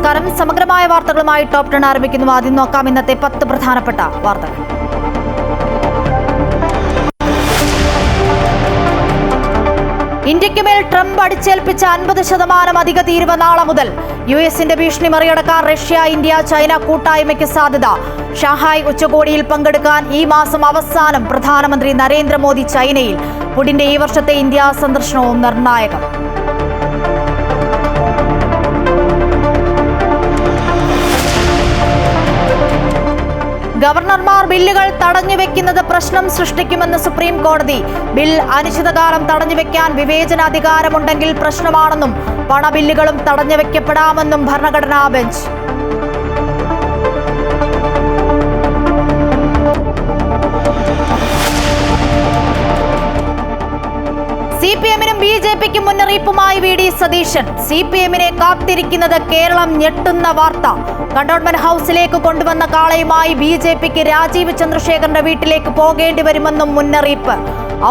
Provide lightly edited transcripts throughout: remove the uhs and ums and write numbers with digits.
നമസ്കാരം. സമഗ്രമായ വാർത്തകളുമായി ടോപ്പ് 10 ആരംഭിക്കുന്നു. ആദ്യം നോക്കാം ഇന്നത്തെ 10 പ്രധാനപ്പെട്ട വാർത്തകൾ. ഇന്ത്യക്ക് മേൽ ട്രംപ് അടിച്ചേൽപ്പിച്ച 50% അധിക തീരുവ നാളെ മുതൽ. യുഎസിന്റെ ഭീഷണി മറികടക്കാൻ റഷ്യ, ഇന്ത്യ, ചൈന കൂട്ടായ്മയ്ക്ക് സാധ്യത. ഷാങ്ഹായ് ഉച്ചകോടിയിൽ പങ്കെടുക്കാൻ ഈ മാസം അവസാനം പ്രധാനമന്ത്രി നരേന്ദ്രമോദി ചൈനയിൽ. പുടിന്റെ ഈ വർഷത്തെ ഇന്ത്യ സന്ദർശനവും നിർണായകം. ഗവർണർമാർ ബില്ലുകൾ തടഞ്ഞുവെക്കുന്നത് പ്രശ്നം സൃഷ്ടിക്കുമെന്ന് സുപ്രീം കോടതി. ബിൽ അനിശ്ചിതകാലം തടഞ്ഞുവെക്കാൻ വിവേചനാധികാരമുണ്ടെങ്കിൽ പ്രശ്നമാണെന്നും പണബില്ലുകളും തടഞ്ഞുവെക്കപ്പെടാമെന്നും ഭരണഘടനാ ബെഞ്ച്. സിപിഎമ്മിനും ബിജെപിക്കും മുന്നറിയിപ്പുമായി വി ഡി സതീശൻ. സിപിഎമ്മിനെ കാത്തിരിക്കുന്നത് കേരളം ഞെട്ടുന്ന വാർത്ത. കണ്ടോൺമെന്റ് ഹൌസിലേക്ക് കൊണ്ടുവന്ന കാളയുമായി ബിജെപിക്ക് രാജീവ് ചന്ദ്രശേഖറിന്റെ വീട്ടിലേക്ക് പോകേണ്ടി വരുമെന്നും മുന്നറിയിപ്പ്.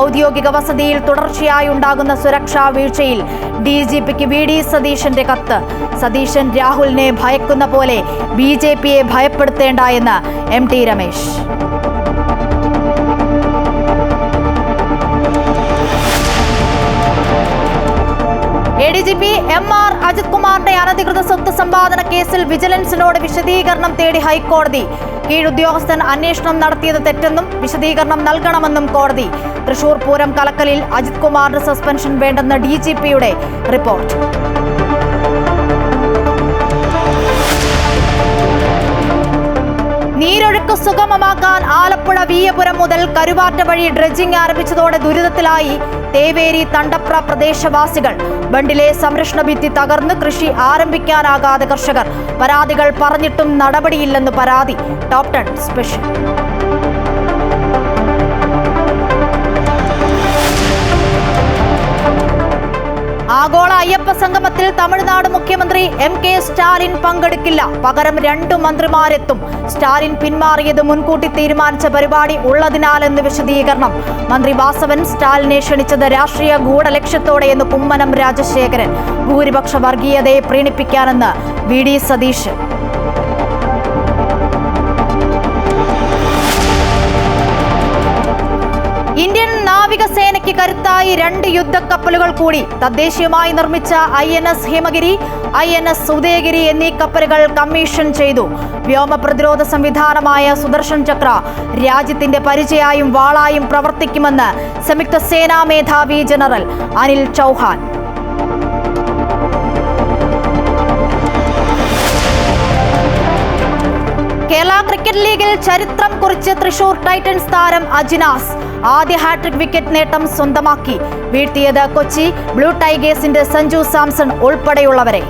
ഔദ്യോഗിക വസതിയിൽ തുടർച്ചയായി ഉണ്ടാകുന്ന സുരക്ഷാ വീഴ്ചയിൽ ഡിജിപിക്ക് വി ഡി സതീശന്റെ കത്ത്. സതീശൻ രാഹുലിനെ ഭയക്കുന്ന പോലെ ബിജെപിയെ ഭയപ്പെടുത്തേണ്ട എന്ന് M T Ramesh. ADGP M R Ajith കുമാറിന്റെ അനധികൃത സ്വത്ത് സമ്പാദന കേസിൽ വിജിലൻസിനോട് വിശദീകരണം തേടി ഹൈക്കോടതി. കീഴുദ്യോഗസ്ഥൻ അന്വേഷണം നടത്തിയത് തെറ്റെന്നും വിശദീകരണം നൽകണമെന്നും കോടതി. തൃശൂർ പൂരം കലക്കലിൽ അജിത് കുമാറിന് സസ്പെൻഷൻ വേണ്ടെന്ന് ഡിജിപിയുടെ റിപ്പോർട്ട്. നീരൊഴുക്ക് സുഗമമാക്കാൻ ആലപ്പുഴ വീയപുരം മുതൽ കരുവാറ്റ വഴി ഡ്രഡ്ജിംഗ് ആരംഭിച്ചതോടെ ദുരിതത്തിലായി തേവേരി തണ്ടപ്ര പ്രദേശവാസികൾ. ബണ്ടിലെ സംരക്ഷണ ഭിത്തി തകർന്ന് കൃഷി ആരംഭിക്കാനാകാതെ കർഷകർ. പരാതികൾ പറഞ്ഞിട്ടും നടപടിയില്ലെന്ന് പരാതി. Top 10 special. ആഗോള അയ്യപ്പ സംഗമത്തിൽ തമിഴ്നാട് മുഖ്യമന്ത്രി എം കെ സ്റ്റാലിൻ പങ്കെടുക്കില്ല. പകരം 2 മന്ത്രിമാരെത്തും. സ്റ്റാലിൻ പിന്മാറിയത് മുൻകൂട്ടി തീരുമാനിച്ച പരിപാടി ഉള്ളതിനാലെന്ന് വിശദീകരണം. മന്ത്രി വാസവൻ സ്റ്റാലിനെ ക്ഷണിച്ചത് രാഷ്ട്രീയ ഗൂഢലക്ഷ്യത്തോടെയെന്ന് കുമ്മനം രാജശേഖരൻ. ഭൂരിപക്ഷ വർഗീയതയെ പ്രീണിപ്പിക്കാനെന്ന് വി ഡി സതീശൻ. ഇന്ത്യൻ നാവികസേനയ്ക്ക് കരുത്തായി 2 യുദ്ധക്കപ്പലുകൾ കൂടി. തദ്ദേശീയമായി നിർമ്മിച്ച INS ഹിമഗിരി, INS ഉദയഗിരി എന്നീ കപ്പലുകൾ കമ്മീഷൻ ചെയ്തു. വ്യോമ പ്രതിരോധ സംവിധാനമായ സുദർശൻ ചക്ര രാജ്യത്തിന്റെ പരിചയായും വാളായും പ്രവർത്തിക്കുമെന്ന് സംയുക്ത സേനാ മേധാവി ജനറൽ അനിൽ ചൗഹാൻ. കേരള ക്രിക്കറ്റ് ലീഗിൽ ചരിത്രം കുറിച്ച് തൃശൂർ ടൈറ്റൻസ് താരം അജിനാസ്. ആദ്യ ഹാട്രിക് വിക്കറ്റ് നേട്ടം സ്വന്തമാക്കി. വീഴ്ത്തിയത് കൊച്ചി ബ്ലൂ ടൈഗേഴ്സിന്റെ സഞ്ജു സാംസൺ ഉൾപ്പെടെയുള്ളവരെ.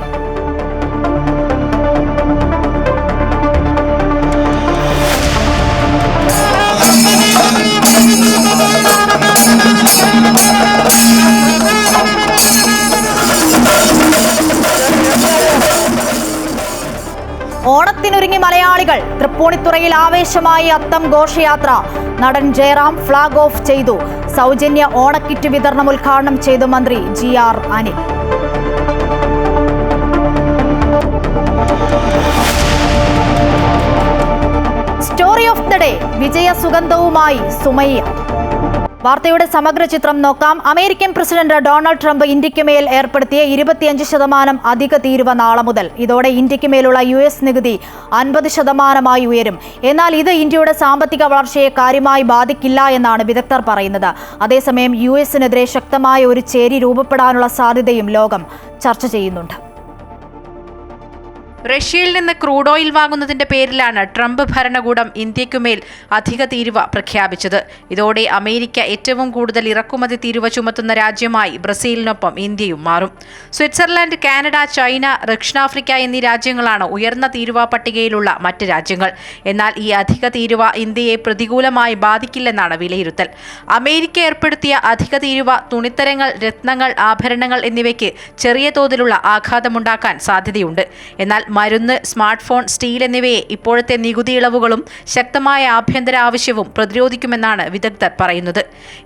ഓണത്തിനൊരുങ്ങി മലയാളികൾ. തൃപ്പൂണിത്തുറയിൽ ആവേശമായി അത്തം ഘോഷയാത്ര. നടൻ ജയറാം ഫ്ളാഗ് ഓഫ് ചെയ്തു. സൗജന്യ ഓണക്കിറ്റ് വിതരണം ഉദ്ഘാടനം ചെയ്തു മന്ത്രി GR Anil. Story of the day. വിജയ സുഗന്ധവുമായി സുമയ്യ. വാർത്തയുടെ സമഗ്ര ചിത്രം നോക്കാം. അമേരിക്കൻ പ്രസിഡന്റ് ഡൊണാൾഡ് ട്രംപ് ഇന്ത്യക്ക് മേൽ ഏർപ്പെടുത്തിയ 25% അധിക തീരുവ നാളെ മുതൽ. ഇതോടെ ഇന്ത്യക്ക് മേലുള്ള US നികുതി 50% ഉയരും. എന്നാൽ ഇത് ഇന്ത്യയുടെ സാമ്പത്തിക വളർച്ചയെ കാര്യമായി ബാധിക്കില്ല എന്നാണ് വിദഗ്ധർ പറയുന്നത്. അതേസമയം US-നെതിരെ ശക്തമായ ഒരു ചേരി രൂപപ്പെടാനുള്ള സാധ്യതയും ലോകം ചർച്ച ചെയ്യുന്നുണ്ട്. റഷ്യയിൽ നിന്ന് ക്രൂഡ് ഓയിൽ വാങ്ങുന്നതിന്റെ പേരിലാണ് ട്രംപ് ഭരണകൂടം ഇന്ത്യക്കുമേൽ അധിക തീരുവ പ്രഖ്യാപിച്ചത്. ഇതോടെ അമേരിക്ക ഏറ്റവും കൂടുതൽ ഇറക്കുമതി തീരുവ ചുമത്തുന്ന രാജ്യമായി ബ്രസീലിനൊപ്പം ഇന്ത്യയും മാറും. സ്വിറ്റ്സർലൻഡ്, കാനഡ, ചൈന, ദക്ഷിണാഫ്രിക്ക എന്നീ രാജ്യങ്ങളാണ് ഉയർന്ന തീരുവ പട്ടികയിലുള്ള മറ്റ് രാജ്യങ്ങൾ. എന്നാൽ ഈ അധിക തീരുവ ഇന്ത്യയെ പ്രതികൂലമായി ബാധിക്കില്ലെന്നാണ് വിലയിരുത്തൽ. അമേരിക്ക ഏർപ്പെടുത്തിയ അധിക തീരുവ തുണിത്തരങ്ങൾ, രത്നങ്ങൾ, ആഭരണങ്ങൾ എന്നിവയ്ക്ക് ചെറിയ തോതിലുള്ള ആഘാതമുണ്ടാക്കാൻ സാധ്യതയുണ്ട്. എന്നാൽ മരുന്ന്, സ്മാർട്ട് ഫോൺ, സ്റ്റീൽ എന്നിവയെ ഇപ്പോഴത്തെ നികുതി ഇളവുകളും ശക്തമായ ആഭ്യന്തര ആവശ്യവും പ്രതിരോധിക്കുമെന്നാണ് വിദഗ്ധർ പറയുന്നത്.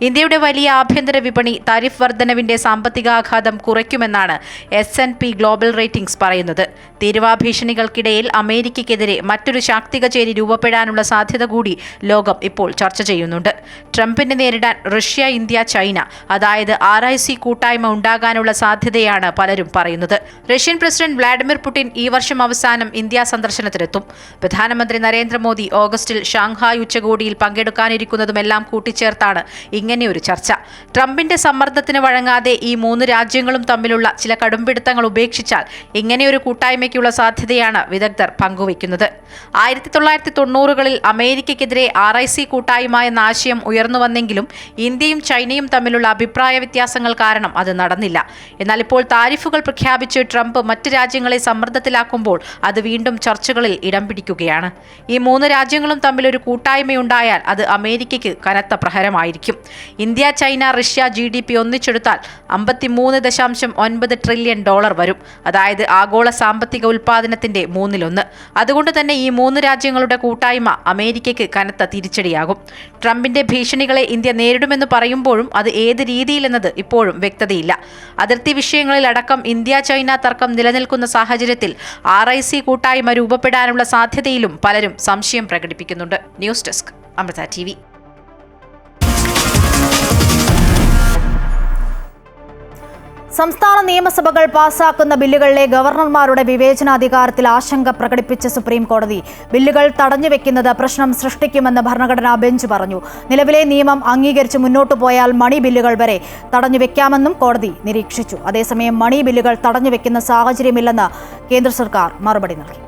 ഇന്ത്യയുടെ വലിയ ആഭ്യന്തര വിപണി താരിഫ് വർധനവിന്റെ സാമ്പത്തികാഘാതം കുറയ്ക്കുമെന്നാണ് S&P ഗ്ലോബൽ റേറ്റിംഗ്സ് പറയുന്നത്. തീരുവ ഭീഷണികൾക്കിടയിൽ അമേരിക്കയ്ക്കെതിരെ മറ്റൊരു ശാക്തിക ചേരി രൂപപ്പെടാനുള്ള സാധ്യത കൂടി ലോകം ഇപ്പോൾ ചർച്ച ചെയ്യുന്നുണ്ട്. ട്രംപിനെ നേരിടാൻ റഷ്യ, ഇന്ത്യ, ചൈന, അതായത് RIC കൂട്ടായ്മ ഉണ്ടാകാനുള്ള സാധ്യതയാണ് പലരും പറയുന്നത്. റഷ്യൻ പ്രസിഡന്റ് വ്ളാഡിമിർ പുടിൻ ഈ വർഷം അവസാനം ഇന്ത്യ സന്ദർശനത്തിനെത്തും. പ്രധാനമന്ത്രി നരേന്ദ്രമോദി ഓഗസ്റ്റിൽ ഷാങ്ഹായ് ഉച്ചകോടിയിൽ പങ്കെടുക്കാനിരിക്കുന്നതുമെല്ലാം കൂട്ടിച്ചേർത്താണ് ഇങ്ങനെയൊരു ചർച്ച. ട്രംപിന്റെ സമ്മർദ്ദത്തിന് വഴങ്ങാതെ ഈ മൂന്ന് രാജ്യങ്ങളും തമ്മിലുള്ള ചില കടുംപിടുത്തങ്ങൾ ഉപേക്ഷിച്ചാൽ ഇങ്ങനെയൊരു കൂട്ടായ്മയ്ക്കുള്ള സാധ്യതയാണ് വിദഗ്ധർ പങ്കുവയ്ക്കുന്നത്. 1990കളിൽ അമേരിക്കയ്ക്കെതിരെ RIC കൂട്ടായ്മ എന്ന ആശയം ഉയർന്നുവന്നെങ്കിലും ഇന്ത്യയും ചൈനയും തമ്മിലുള്ള അഭിപ്രായ വ്യത്യാസങ്ങൾ കാരണം അത് നടന്നില്ല. എന്നാൽ ഇപ്പോൾ താരിഫുകൾ പ്രഖ്യാപിച്ച് ട്രംപ് മറ്റ് രാജ്യങ്ങളെ സമ്മർദ്ദത്തിലാക്കുമ്പോൾ അത് വീണ്ടും ചർച്ചകളിൽ ഇടം പിടിക്കുകയാണ്. ഈ മൂന്ന് രാജ്യങ്ങളും തമ്മിൽ ഒരു കൂട്ടായ്മയുണ്ടായാൽ അത് അമേരിക്കയ്ക്ക് കനത്ത പ്രഹരമായിരിക്കും. ഇന്ത്യ, ചൈന, റഷ്യ GDP ഒന്നിച്ചെടുത്താൽ $53.9 ട്രില്യൺ വരും. അതായത് ആഗോള സാമ്പത്തിക ഉൽപ്പാദനത്തിന്റെ 1/3. അതുകൊണ്ട് തന്നെ ഈ മൂന്ന് രാജ്യങ്ങളുടെ കൂട്ടായ്മ അമേരിക്കയ്ക്ക് കനത്ത തിരിച്ചടിയാകും. ട്രംപിന്റെ ഭീഷണികളെ ഇന്ത്യ നേരിടുമെന്ന് പറയുമ്പോഴും അത് ഏത് രീതിയിലെന്നത് ഇപ്പോഴും വ്യക്തതയില്ല. അതിർത്തി വിഷയങ്ങളിലടക്കം ഇന്ത്യ ചൈന തർക്കം നിലനിൽക്കുന്ന സാഹചര്യത്തിൽ RIC കൂട്ടായ്മ രൂപപ്പെടാനുള്ള സാധ്യതയിലും പലരും സംശയം പ്രകടിപ്പിക്കുന്നുണ്ട്. News desk, Amrita TV. സംസ്ഥാന നിയമസഭകൾ പാസാക്കുന്ന ബില്ലുകളിലെ ഗവർണർമാരുടെ വിവേചനാധികാരത്തിൽ ആശങ്ക പ്രകടിപ്പിച്ച സുപ്രീം കോടതി ബില്ലുകൾ തടഞ്ഞുവെക്കുന്നത് പ്രശ്നം സൃഷ്ടിക്കുമെന്ന് ഭരണഘടനാ ബെഞ്ച് പറഞ്ഞു. നിലവിലെ നിയമം അംഗീകരിച്ച് മുന്നോട്ടു പോയാൽ മണി ബില്ലുകൾ വരെ തടഞ്ഞുവെക്കാമെന്നും കോടതി നിരീക്ഷിച്ചു. അതേസമയം മണി ബില്ലുകൾ തടഞ്ഞുവെക്കുന്ന സാഹചര്യമില്ലെന്ന് കേന്ദ്ര സർക്കാർ മറുപടി നൽകി.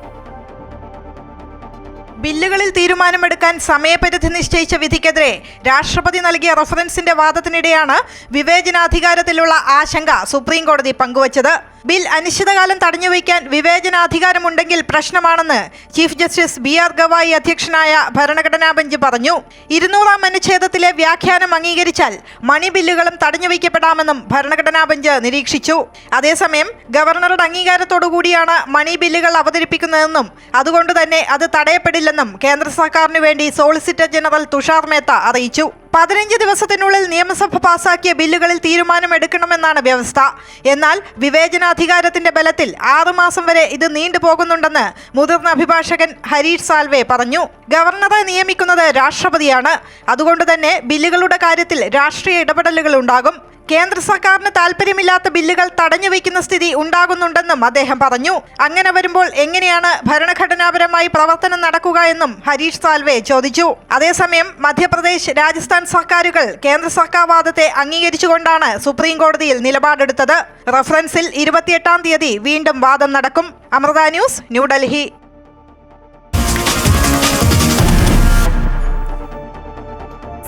ബില്ലുകളിൽ തീരുമാനമെടുക്കാൻ സമയപരിധി നിശ്ചയിച്ച വിധിക്കെതിരെ രാഷ്ട്രപതി നൽകിയ റഫറൻസിന്റെ വാദത്തിനിടെയാണ് വിവേചനാധികാരത്തിലുള്ള ആശങ്ക സുപ്രീം കോടതി പങ്കുവച്ചത്. ബിൽ അനിശ്ചിതകാലം തടഞ്ഞുവയ്ക്കാൻ വിവേചനാധികാരമുണ്ടെങ്കിൽ പ്രശ്നമാണെന്ന് ചീഫ് ജസ്റ്റിസ് BR ഗവായി അധ്യക്ഷനായ ഭരണഘടനാ ബെഞ്ച് പറഞ്ഞു. 200-ാം അനുച്ഛേദത്തിലെ വ്യാഖ്യാനം അംഗീകരിച്ചാൽ മണി ബില്ലുകളും തടഞ്ഞുവയ്ക്കപ്പെടാമെന്നും ഭരണഘടനാ ബെഞ്ച് നിരീക്ഷിച്ചു. അതേസമയം ഗവർണറുടെ അംഗീകാരത്തോടുകൂടിയാണ് മണി ബില്ലുകൾ അവതരിപ്പിക്കുന്നതെന്നും അതുകൊണ്ട് തന്നെ അത് തടയപ്പെടില്ലെന്നും കേന്ദ്ര സർക്കാരിനു വേണ്ടി സോളിസിറ്റർ ജനറൽ തുഷാർ മേത്ത അറിയിച്ചു. 15 ദിവസത്തിനുള്ളിൽ നിയമസഭ പാസാക്കിയ ബില്ലുകളിൽ തീരുമാനമെടുക്കണമെന്നാണ് വ്യവസ്ഥ. എന്നാൽ വിവേചനാധികാരത്തിന്റെ ബലത്തിൽ 6 മാസം വരെ ഇത് നീണ്ടുപോകുന്നുണ്ടെന്ന് മുതിർന്ന അഭിഭാഷകൻ ഹരീഷ് സാൽവെ പറഞ്ഞു. ഗവർണറെ നിയമിക്കുന്നത് രാഷ്ട്രപതിയാണ്. അതുകൊണ്ട് തന്നെ ബില്ലുകളുടെ കാര്യത്തിൽ രാഷ്ട്രീയ ഇടപെടലുകൾ ഉണ്ടാകും. കേന്ദ്ര സർക്കാരിന് താല്പര്യമില്ലാത്ത ബില്ലുകൾ തടഞ്ഞുവയ്ക്കുന്ന സ്ഥിതി ഉണ്ടാകുന്നുണ്ടെന്നും അദ്ദേഹം പറഞ്ഞു. അങ്ങനെ വരുമ്പോൾ എങ്ങനെയാണ് ഭരണഘടനാപരമായി പ്രവർത്തനം നടക്കുക എന്നും ഹരീഷ് സാൽവെ ചോദിച്ചു. അതേസമയം മധ്യപ്രദേശ്, രാജസ്ഥാൻ സർക്കാരുകൾ കേന്ദ്ര സർക്കാർ വാദത്തെ അംഗീകരിച്ചുകൊണ്ടാണ് സുപ്രീം കോടതിയിൽ നിലപാടെടുത്തത്. റഫറൻസിൽ 28-ാം തീയതി വീണ്ടും വാദം നടക്കും. അമൃത ന്യൂസ്, ന്യൂഡൽഹി.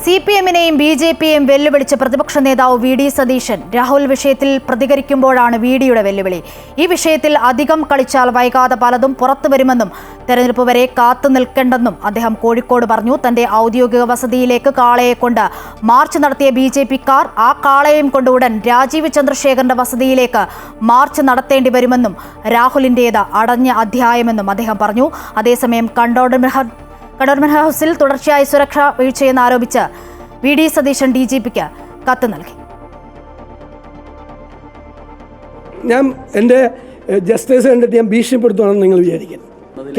CPM-നെയും BJP-യെയും വെല്ലുവിളിച്ച് പ്രതിപക്ഷ നേതാവ് VD സതീശൻ രാഹുൽ വിഷയത്തിൽ പ്രതികരിക്കുമ്പോഴാണ് VD-യുടെ വെല്ലുവിളി. ഈ വിഷയത്തിൽ അധികം കളിച്ചാൽ വൈകാതെ പലതും പുറത്തുവരുമെന്നും തെരഞ്ഞെടുപ്പ് വരെ കാത്തു നിൽക്കേണ്ടെന്നും അദ്ദേഹം കോഴിക്കോട് പറഞ്ഞു. തന്റെ ഔദ്യോഗിക വസതിയിലേക്ക് കാളയെ കൊണ്ട് മാർച്ച് നടത്തിയ BJP-ക്കാർ ആ കാളയെയും കൊണ്ട് ഉടൻ രാജീവ് ചന്ദ്രശേഖറിന്റെ വസതിയിലേക്ക് മാർച്ച് നടത്തേണ്ടി വരുമെന്നും രാഹുലിന്റേത് അടഞ്ഞ അധ്യായമെന്നും അദ്ദേഹം പറഞ്ഞു. അതേസമയം കണ്ടോൺമെന്റ് ഹൗസിൽ തുടർച്ചയായി സുരക്ഷാ വീഴ്ചയെന്ന് ആരോപിച്ച് VD സതീശൻ DGP-ക്ക് കത്ത് നൽകി. ഞാൻ എൻ്റെ ജസ്റ്റിസ് കണ്ടിട്ട് ഞാൻ ഭീഷണിപ്പെടുത്തുവാണെന്ന് നിങ്ങൾ വിചാരിക്കണം.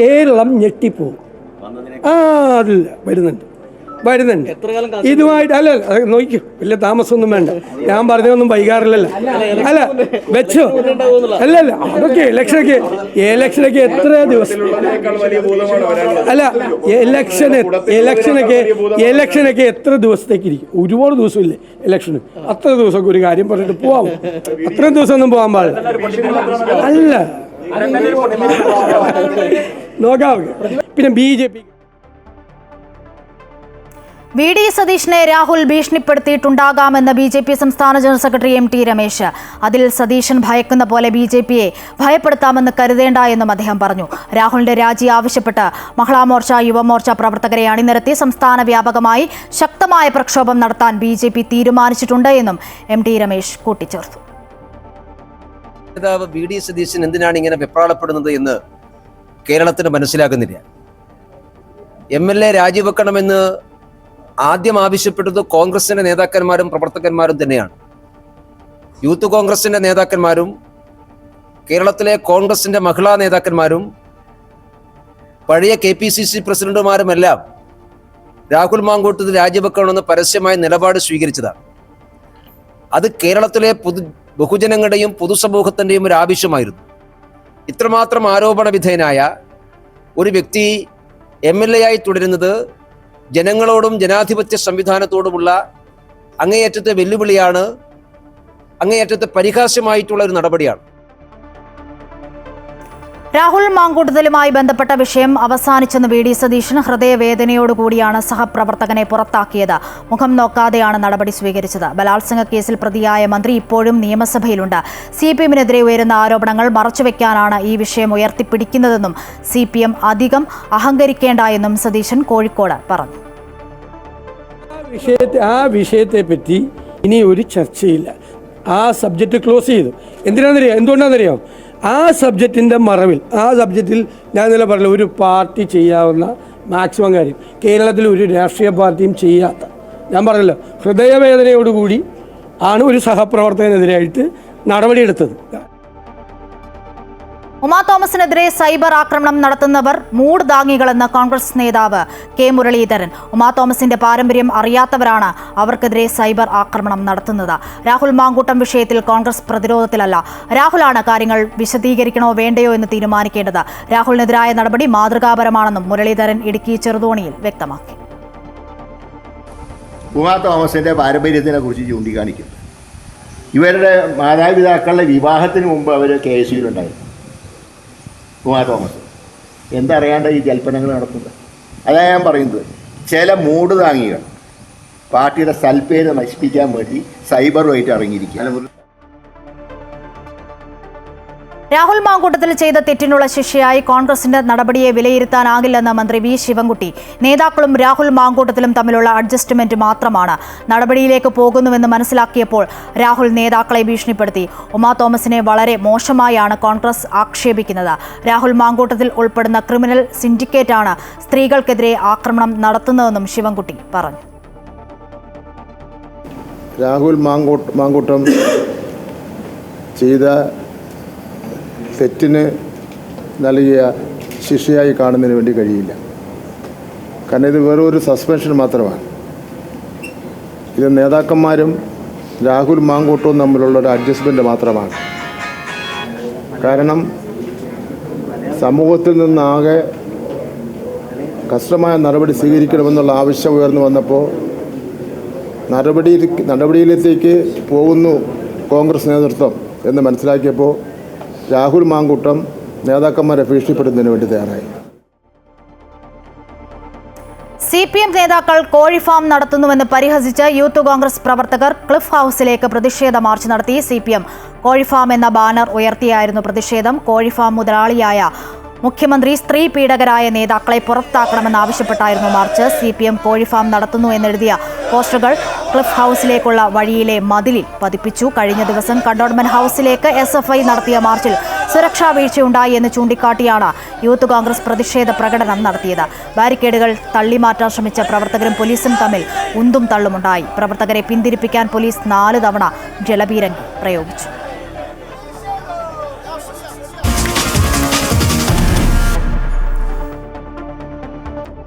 കേരളം ഞെട്ടിപ്പോവും. അതില്ല, വരുന്നുണ്ട്. ഇതുമായിട്ട് അല്ല നോക്കിക്കും, വലിയ താമസമൊന്നും വേണ്ട. ഞാൻ പറഞ്ഞൊന്നും വൈകാറില്ലല്ലോ. അല്ല വെച്ചോ, അല്ലല്ല അതൊക്കെ ഇലക്ഷനൊക്കെ എത്ര ദിവസം അല്ല ഇലക്ഷനൊക്കെ എത്ര ദിവസത്തേക്ക് ഇരിക്കും? ഒരുപാട് ദിവസമില്ലേ ഇലക്ഷന്? അത്ര ദിവസമൊക്കെ ഒരു കാര്യം പറഞ്ഞിട്ട് പോവാമോ? അത്രയും ദിവസമൊന്നും പോകാൻ പാടില്ല. അല്ല നോക്കാം. പിന്നെ BJP VD സതീഷിനെ രാഹുൽ ഭീഷണിപ്പെടുത്തിയിട്ടുണ്ടാകാമെന്ന് BJP സംസ്ഥാന ജനറൽ സെക്രട്ടറി MT രമേശ്. അതിൽ സതീശൻ ഭയക്കുന്ന പോലെ BJP-യെ ഭയപ്പെടുത്താമെന്ന് കരുതേണ്ട എന്നും അദ്ദേഹം പറഞ്ഞു. രാഹുലിന്റെ രാജി ആവശ്യപ്പെട്ട് മഹിളാമോർച്ച, യുവമോർച്ച പ്രവർത്തകരെ അണിനിരത്തി സംസ്ഥാന വ്യാപകമായി ശക്തമായ പ്രക്ഷോഭം നടത്താൻ BJP തീരുമാനിച്ചിട്ടുണ്ട് എന്നും MT രമേശ് കൂട്ടിച്ചേർത്തു. VD സതീശൻ എന്തിനാണ് ഇങ്ങനെ വെപ്രാളപ്പെടുന്നത് എന്ന് കേരളത്തിന് മനസ്സിലാകുന്നില്ല. MLA രാജിവെക്കണമെന്ന് ആദ്യം ആവശ്യപ്പെട്ടത് കോൺഗ്രസിൻ്റെ നേതാക്കന്മാരും പ്രവർത്തകന്മാരും തന്നെയാണ്. യൂത്ത് കോൺഗ്രസിൻ്റെ നേതാക്കന്മാരും കേരളത്തിലെ കോൺഗ്രസിൻ്റെ മഹിളാ നേതാക്കന്മാരും പഴയ KPCC പ്രസിഡന്റുമാരുമെല്ലാം രാഹുൽ മാങ്കൂട്ടത്തിൽ രാജിവെക്കണമെന്ന് പരസ്യമായ നിലപാട് സ്വീകരിച്ചതാണ്. അത് കേരളത്തിലെ ബഹുജനങ്ങളുടെയും പൊതുസമൂഹത്തിൻ്റെയും ഒരു ആവശ്യമായിരുന്നു. ഇത്രമാത്രം ആരോപണ വിധേയനായ ഒരു വ്യക്തി MLA ആയി തുടരുന്നത് ജനങ്ങളോടും ജനാധിപത്യ സംവിധാനത്തോടുമുള്ള അങ്ങേയറ്റത്തെ വെല്ലുവിളിയാണ്, അങ്ങേയറ്റത്തെ പരിഹാസ്യമായിട്ടുള്ള ഒരു നടപടിയാണ്. രാഹുൽ മാങ്കൂട്ടത്തിലുമായി ബന്ധപ്പെട്ട വിഷയം അവസാനിച്ചെന്ന് VD സതീശൻ ഹൃദയവേദനയോടുകൂടിയാണ് സഹപ്രവർത്തകനെ പുറത്താക്കിയത്. മുഖം നോക്കാതെയാണ് നടപടി സ്വീകരിച്ചത്. ബലാത്സംഗ കേസിൽ പ്രതിയായ മന്ത്രി ഇപ്പോഴും നിയമസഭയിലുണ്ട്. CPM-നെതിരെ ഉയരുന്ന ആരോപണങ്ങൾ മറച്ചുവെക്കാനാണ് ഈ വിഷയം ഉയർത്തിപ്പിടിക്കുന്നതെന്നും CPM അധികം അഹങ്കരിക്കേണ്ട എന്നും സതീശൻ കോഴിക്കോട് പറഞ്ഞു. ആ വിഷയത്തെ പറ്റി ഇനി ഒരു ചർച്ചയില്ല. ആ സബ്ജക്റ്റ് ക്ലോസ് ചെയ്തു. എന്തുകൊണ്ടാണെന്നറിയാം? ആ സബ്ജക്റ്റിൻ്റെ മറവിൽ, ആ സബ്ജക്റ്റിൽ ഞാൻ ഇന്നലെ പറഞ്ഞില്ല, ഒരു പാർട്ടി ചെയ്യാവുന്ന മാക്സിമം കാര്യം കേരളത്തിൽ ഒരു രാഷ്ട്രീയ പാർട്ടിയും ചെയ്യാത്ത, ഞാൻ പറഞ്ഞല്ലോ, ഹൃദയവേദനയോടുകൂടി ആണ് ഒരു സഹപ്രവർത്തകനെതിരായിട്ട് നടപടിയെടുത്തത്. ഉമാ തോമസിനെതിരെ സൈബർ ആക്രമണം നടത്തുന്നവർ മൂഡ് ദാങ്ങികളെന്ന് കോൺഗ്രസ് നേതാവ് K. മുരളീധരൻ. ഉമാ തോമസിന്റെ പാരമ്പര്യം അറിയാത്തവരാണ് അവർക്കെതിരെ സൈബർ ആക്രമണം നടത്തുന്നത്. രാഹുൽ മാങ്കൂട്ടം വിഷയത്തിൽ കോൺഗ്രസ് പ്രതിരോധത്തിലല്ല. രാഹുലാണ് കാര്യങ്ങൾ വിശദീകരിക്കണോ വേണ്ടയോ എന്ന് തീരുമാനിക്കേണ്ടത്. രാഹുലിനെതിരായ നടപടി മാതൃകാപരമാണെന്നും മുരളീധരൻ ഇടുക്കി ചെറുതോണിയിൽ വ്യക്തമാക്കി. ഉമാ തോമസിന്റെ പാരമ്പര്യത്തിനെ കുറിച്ച് ചൂണ്ടിക്കാണിക്കും. ഇവരുടെ മാതാപിതാക്കളുടെ വിവാഹത്തിന് മുമ്പ് അവർ KSUവിലുണ്ടായിരുന്നു. ഉമാ തോമസ് എന്തറിയാണ്ട് ഈ ജൽപ്പനങ്ങൾ നടത്തുന്നത്? അതാണ് ഞാൻ പറയുന്നത്. ചില മൂട് താങ്ങികൾ പാർട്ടിയുടെ സൽപ്പേര് നശിപ്പിക്കാൻ വേണ്ടി സൈബറുമായിട്ട് ഇറങ്ങിയിരിക്കുക. രാഹുൽ മാങ്കൂട്ടത്തിൽ ചെയ്ത തെറ്റിനുള്ള ശിക്ഷയായി കോൺഗ്രസിന്റെ നടപടിയെ വിലയിരുത്താനാകില്ലെന്ന് മന്ത്രി V. ശിവൻകുട്ടി. നേതാക്കളും രാഹുൽ മാങ്കൂട്ടത്തിലും തമ്മിലുള്ള അഡ്ജസ്റ്റ്മെന്റ് മാത്രമാണ്. നടപടിയിലേക്ക് പോകുന്നുവെന്ന് മനസ്സിലാക്കിയപ്പോൾ രാഹുൽ നേതാക്കളെ ഭീഷണിപ്പെടുത്തി. ഉമാ തോമസിനെ വളരെ മോശമായാണ് കോൺഗ്രസ് ആക്ഷേപിക്കുന്നത്. രാഹുൽ മാങ്കൂട്ടത്തിൽ ഉൾപ്പെടുന്ന ക്രിമിനൽ സിൻഡിക്കേറ്റാണ് സ്ത്രീകൾക്കെതിരെ ആക്രമണം നടത്തുന്നതെന്നും ശിവൻകുട്ടി പറഞ്ഞു. രാഹുൽ മാങ്കൂട്ടം ചെയ്ത തെറ്റിന് നൽകിയ ശിക്ഷയായി കാണുന്നതിന് വേണ്ടി കഴിയില്ല. കാരണം ഇത് വെറൊരു സസ്പെൻഷൻ മാത്രമാണ്. ഇത് നേതാക്കന്മാരും രാഹുൽ മാങ്കൂട്ടവും തമ്മിലുള്ള ഒരു അഡ്ജസ്റ്റ്മെൻറ്റ് മാത്രമാണ്. കാരണം സമൂഹത്തിൽ നിന്നാകെ കർശനമായ നടപടി സ്വീകരിക്കണമെന്നുള്ള ആവശ്യം ഉയർന്നു വന്നപ്പോൾ നടപടിയിലേക്ക് പോകുന്നു കോൺഗ്രസ് നേതൃത്വം എന്ന് മനസ്സിലാക്കിയപ്പോൾ രാഹുൽ മാങ്കൂട്ടം നേതാക്കന്മാരെ ഭീഷണിപ്പെടുന്നതിന് വേണ്ടി തയ്യാറായി. CPM നേതാക്കൾ കോഴി ഫാം നടത്തുന്നുവെന്ന് പരിഹസിച്ച് യൂത്ത് കോൺഗ്രസ് പ്രവർത്തകർ ക്ലിഫ് ഹൗസിലേക്ക് പ്രതിഷേധ മാർച്ച് നടത്തി. CPM കോഴി ഫാം എന്ന ബാനർ ഉയർത്തിയായിരുന്നു പ്രതിഷേധം. കോഴി ഫാം മുതലാളിയായ മുഖ്യമന്ത്രി സ്ത്രീ പീഡകരായ നേതാക്കളെ പുറത്താക്കണമെന്നാവശ്യപ്പെട്ടായിരുന്നു മാർച്ച്. CPM കോഴി ഫാം നടത്തുന്നു എന്നെഴുതിയ പോസ്റ്ററുകൾ ക്ലിഫ് ഹൗസിലേക്കുള്ള വഴിയിലെ മതിലിൽ പതിപ്പിച്ചു. കഴിഞ്ഞ ദിവസം കണ്ടോൺമെന്റ് ഹൗസിലേക്ക് SFI നടത്തിയ മാർച്ചിൽ സുരക്ഷാ വീഴ്ചയുണ്ടായി എന്ന് ചൂണ്ടിക്കാട്ടിയാണ് യൂത്ത് കോൺഗ്രസ് പ്രതിഷേധ പ്രകടനം നടത്തിയത്. ബാരിക്കേഡുകൾ തള്ളിമാറ്റാൻ ശ്രമിച്ച പ്രവർത്തകരും പോലീസും തമ്മിൽ ഉന്തും തള്ളുമുണ്ടായി. പ്രവർത്തകരെ പിന്തിരിപ്പിക്കാൻ പോലീസ് 4 തവണ ജലപീരങ്കി പ്രയോഗിച്ചു.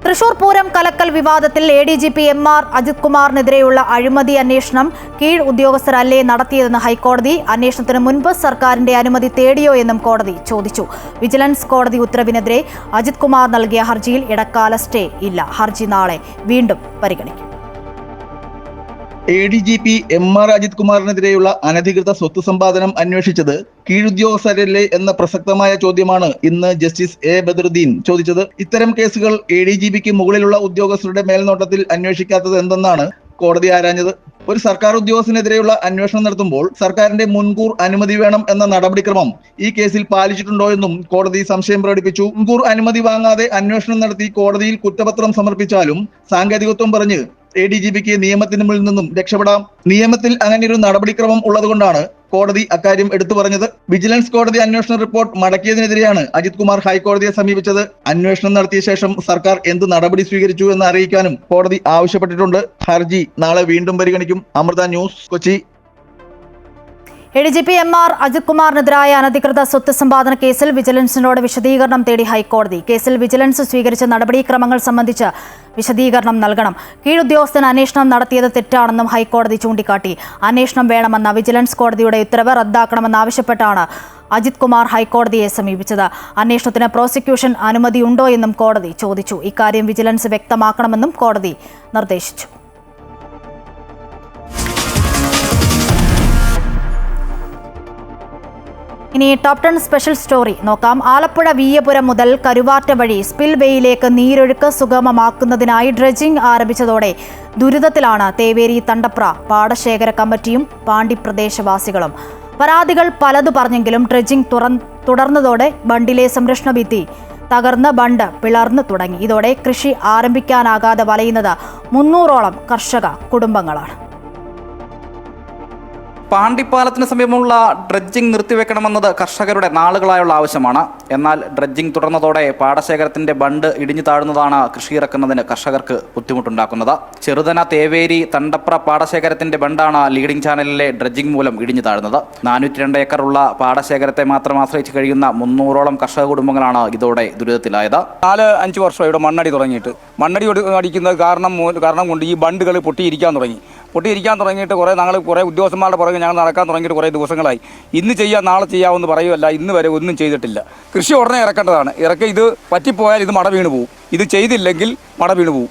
തൃശൂർ പൂരം കലക്കൽ വിവാദത്തിൽ ADGP MR അജിത് കുമാറിനെതിരെയുള്ള അഴിമതി അന്വേഷണം കീഴ് ഉദ്യോഗസ്ഥരല്ലേ നടത്തിയതെന്ന് ഹൈക്കോടതി. അന്വേഷണത്തിന് മുൻപ് സർക്കാരിന്റെ അനുമതി തേടിയോ എന്നും കോടതി ചോദിച്ചു. വിജിലൻസ് കോടതി ഉത്തരവിനെതിരെ അജിത് കുമാർ നൽകിയ ഹർജിയിൽ ഇടക്കാല സ്റ്റേ ഇല്ല. ഹർജി നാളെ വീണ്ടും പരിഗണിക്കും. ADGP MR അജിത് കുമാറിനെതിരെയുള്ള അനധികൃത സ്വത്ത് സമ്പാദനം അന്വേഷിച്ചത് കീഴുദ്യോഗസ്ഥരല്ലേ എന്ന പ്രസക്തമായ ചോദ്യമാണ് ഇന്ന് ജസ്റ്റിസ് A. ബദറുദ്ദീൻ ചോദിച്ചത്. ഇത്തരം കേസുകൾ ADGPക്ക് മുകളിലുള്ള ഉദ്യോഗസ്ഥരുടെ മേൽനോട്ടത്തിൽ അന്വേഷിക്കാത്തത് എന്തെന്നാണ് കോടതി ആരാഞ്ഞത്. ഒരു സർക്കാർ ഉദ്യോഗസ്ഥനെതിരെയുള്ള അന്വേഷണം നടത്തുമ്പോൾ സർക്കാരിന്റെ മുൻകൂർ അനുമതി വേണം എന്ന നടപടിക്രമം ഈ കേസിൽ പാലിച്ചിട്ടുണ്ടോ എന്നും കോടതി സംശയം പ്രകടിപ്പിച്ചു. മുൻകൂർ അനുമതി വാങ്ങാതെ അന്വേഷണം നടത്തി കോടതിയിൽ കുറ്റപത്രം സമർപ്പിച്ചാലും സാങ്കേതികത്വം പറഞ്ഞ് ADGPക്ക് നിയമത്തിന് മുന്നിൽ നിന്നും രക്ഷപ്പെടാം. നിയമത്തിൽ അങ്ങനെയൊരു നടപടിക്രമം ഉള്ളതുകൊണ്ടാണ് കോടതി അക്കാര്യം എടുത്തു പറഞ്ഞത്. വിജിലൻസ് കോടതി അന്വേഷണ റിപ്പോർട്ട് മടക്കിയതിനെതിരെയാണ് അജിത് കുമാർ ഹൈക്കോടതിയെ സമീപിച്ചത്. അന്വേഷണം നടത്തിയ ശേഷം സർക്കാർ എന്ത് നടപടി സ്വീകരിച്ചു എന്ന് അറിയിക്കാനും കോടതി ആവശ്യപ്പെട്ടിട്ടുണ്ട്. ഹർജി നാളെ വീണ്ടും പരിഗണിക്കും. Amrita news, Kochi. ADGP MR Ajith കുമാറിനെതിരായ അനധികൃത സ്വത്ത് സമ്പാദന കേസിൽ വിജിലൻസിനോട് വിശദീകരണം തേടി ഹൈക്കോടതി. കേസിൽ വിജിലൻസ് സ്വീകരിച്ച നടപടിക്രമങ്ങൾ സംബന്ധിച്ച് വിശദീകരണം നൽകണം. കീഴുദ്യോഗസ്ഥൻ അന്വേഷണം നടത്തിയത് തെറ്റാണെന്നും ഹൈക്കോടതി ചൂണ്ടിക്കാട്ടി. അന്വേഷണം വേണമെന്ന വിജിലൻസ് കോടതിയുടെ ഉത്തരവ് റദ്ദാക്കണമെന്നാവശ്യപ്പെട്ടാണ് അജിത് കുമാർ ഹൈക്കോടതിയെ സമീപിച്ചത്. അന്വേഷണത്തിന് പ്രോസിക്യൂഷൻ അനുമതിയുണ്ടോ എന്നും കോടതി ചോദിച്ചു. ഇക്കാര്യം വിജിലൻസ് വ്യക്തമാക്കണമെന്നും കോടതി നിർദ്ദേശിച്ചു. ഇനി ടോപ് 10 സ്പെഷ്യൽ സ്റ്റോറി നോക്കാം. ആലപ്പുഴ വീയപുരം മുതൽ കരുവാറ്റ വഴി സ്പിൽ വേയിലേക്ക് നീരൊഴുക്ക് സുഗമമാക്കുന്നതിനായി ഡ്രഡ്ജിംഗ് ആരംഭിച്ചതോടെ ദുരിതത്തിലാണ് തേവേരി തണ്ടപ്ര പാടശേഖര കമ്മിറ്റിയും പാണ്ടി പ്രദേശവാസികളും. പരാതികൾ പലതു പറഞ്ഞെങ്കിലും ഡ്രഡ്ജിംഗ് തുടർന്നതോടെ ബണ്ടിലെ സംരക്ഷണ ഭിത്തി തകർന്ന് ബണ്ട് പിളർന്നു തുടങ്ങി. ഇതോടെ കൃഷി ആരംഭിക്കാനാകാതെ വലയുന്നത് 300ഓളം കർഷക കുടുംബങ്ങളാണ്. പാണ്ടിപ്പാലത്തിന് സമീപമുള്ള ഡ്രഡ്ജിംഗ് നിർത്തിവെക്കണമെന്നത് കർഷകരുടെ നാളുകളായുള്ള ആവശ്യമാണ്. എന്നാൽ ഡ്രഡ്ജിംഗ് തുടർന്നതോടെ പാടശേഖരത്തിന്റെ ബണ്ട് ഇടിഞ്ഞു താഴുന്നതാണ് കൃഷി ഇറക്കുന്നതിന് കർഷകർക്ക് ബുദ്ധിമുട്ടുണ്ടാക്കുന്നത്. ചെറുതന തേവേരി തണ്ടപ്ര പാടശേഖരത്തിന്റെ ബണ്ടാണ് ലീഡിംഗ് ചാനലിലെ ഡ്രഡ്ജിംഗ് മൂലം ഇടിഞ്ഞു താഴുന്നത്. 402 ഏക്കറുള്ള പാടശേഖരത്തെ മാത്രം ആശ്രയിച്ച് കഴിയുന്ന 300ഓളം കർഷക കുടുംബങ്ങളാണ് ഇതോടെ ദുരിതത്തിലായത്. 4-5 വർഷം ഇവിടെ മണ്ണടി തുടങ്ങിയിട്ട് മണ്ണടി അടിക്കുന്നത് കാരണം കൊണ്ട് ഈ ബണ്ടുകൾ പൊട്ടിയിരിക്കാൻ തുടങ്ങിയിട്ട് കുറേ ഉദ്യോഗസ്ഥന്മാരുടെ പുറകെ ഞങ്ങൾ നടക്കാൻ തുടങ്ങിയിട്ട് കുറേ ദിവസങ്ങളായി. ഇന്ന് ചെയ്യാം നാളെ ചെയ്യാമെന്ന് പറയുമല്ല, ഇന്ന് വരെ ഒന്നും ചെയ്തിട്ടില്ല. കൃഷി ഉടനെ ഇറക്കേണ്ടതാണ്. ഇത് പറ്റിപ്പോയാൽ ഇത് മട വീണ് പോകും. ഇത് ചെയ്തില്ലെങ്കിൽ മട വീണ് പോകും.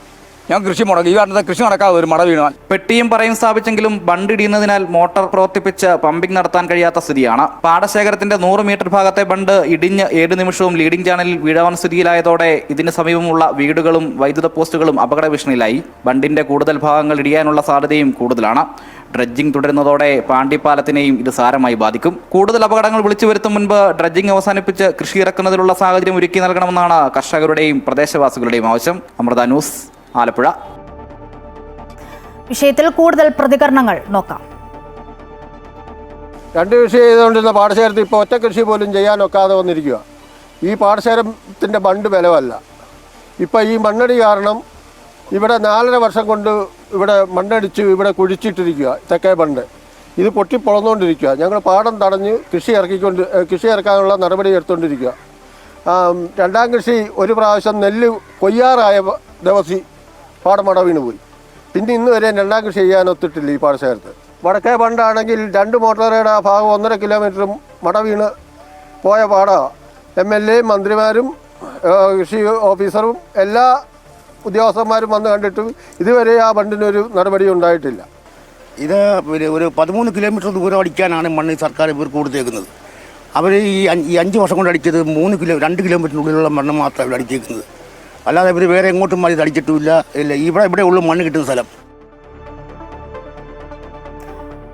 ഞാൻ കൃഷി മുടങ്ങി. ഈ കാരണത്തെ കൃഷി നടക്കാതെ ഒരു മട വീണാൽ. പെട്ടിയും പറയും സ്ഥാപിച്ചെങ്കിലും ബണ്ടിടിയുന്നതിനാൽ മോട്ടോർ പ്രവർത്തിപ്പിച്ച് പമ്പിംഗ് നടത്താൻ കഴിയാത്ത സ്ഥിതിയാണ്. പാടശേഖരത്തിന്റെ 100 മീറ്റർ ഭാഗത്തെ ബണ്ട് ഇടിഞ്ഞ് 7 നിമിഷവും ലീഡിംഗ് ചാനലിൽ വീഴാൻ സ്ഥിതിയിലായതോടെ ഇതിന് സമീപമുള്ള വീടുകളും വൈദ്യുത പോസ്റ്റുകളും അപകട ഭീഷണിയിലായി. ബണ്ടിന്റെ കൂടുതൽ ഭാഗങ്ങൾ ഇടിയാനുള്ള സാധ്യതയും കൂടുതലാണ്. ഡ്രഡ്ജിംഗ് തുടരുന്നതോടെ പാണ്ടിപ്പാലത്തിനെയും ഇത് സാരമായി ബാധിക്കും. കൂടുതൽ അപകടങ്ങൾ വിളിച്ചു വരുത്തും മുൻപ് ഡ്രഡ്ജിംഗ് അവസാനിപ്പിച്ച് കൃഷി ഇറക്കുന്നതിനുള്ള സാഹചര്യം ഒരുക്കി നൽകണമെന്നാണ് കർഷകരുടെയും പ്രദേശവാസികളുടെയും ആവശ്യം. അമൃത ന്യൂസ്, ആലപ്പുഴ. വിഷയത്തിൽ കൂടുതൽ പ്രതികരണങ്ങൾ നോക്കാം. 2 കൃഷി ചെയ്തുകൊണ്ടിരുന്ന പാടശേഖരത്തിൽ ഇപ്പോൾ ഒറ്റ കൃഷി പോലും ചെയ്യാനൊക്കാതെ വന്നിരിക്കുക. ഈ പാടശേഖരത്തിൻ്റെ ബണ്ട് ബലമല്ല. ഇപ്പോൾ ഈ മണ്ണടി കാരണം ഇവിടെ 4.5 വർഷം കൊണ്ട് ഇവിടെ മണ്ണടിച്ച് ഇവിടെ കുഴിച്ചിട്ടിരിക്കുക. തെക്കേ ബണ്ട് ഇത് പൊട്ടിപ്പൊളന്നുകൊണ്ടിരിക്കുക. ഞങ്ങൾ പാടം തടഞ്ഞ് കൃഷി ഇറക്കാനുള്ള നടപടി എടുത്തുകൊണ്ടിരിക്കുക. 2ാം കൃഷി ഒരു പ്രാവശ്യം നെല്ല് കൊയ്യാറായ ദിവസം പാടമട വീണ് പോയി. പിന്നെ ഇന്ന് വരെ 2ാം കൃഷി ചെയ്യാനൊത്തിട്ടില്ല ഈ പാടശേഖരത്ത്. വടക്കേ ബണ്ടാണെങ്കിൽ 2 മോട്ടോറയുടെ ഭാഗം 1.5 കിലോമീറ്ററും മട വീണ് പോയ പാടമാണ്. MLA മന്ത്രിമാരും കൃഷി ഓഫീസറും എല്ലാ ഉദ്യോഗസ്ഥന്മാരും വന്ന് കണ്ടിട്ടും ഇതുവരെ ആ ബണ്ടിനൊരു നടപടി ഉണ്ടായിട്ടില്ല. ഇത് ഒരു 13 കിലോമീറ്റർ ദൂരം അടിക്കാനാണ് മണ്ണ് സർക്കാർ ഇവർക്ക് കൊടുത്തേക്കുന്നത്. അവർ ഈ 5 വർഷം കൊണ്ട് അടിച്ചത് 2 കിലോമീറ്ററിനുള്ളിലുള്ള മണ്ണ് മാത്രമാണ് ഇവിടെ അടിച്ചേക്കുന്നത്. അല്ലാതെ ഇവർ വേറെ എങ്ങോട്ടും ഇത് അടിച്ചിട്ടില്ല. ഇവിടെ ഉള്ള മണ്ണ് കിട്ടുന്ന സ്ഥലം.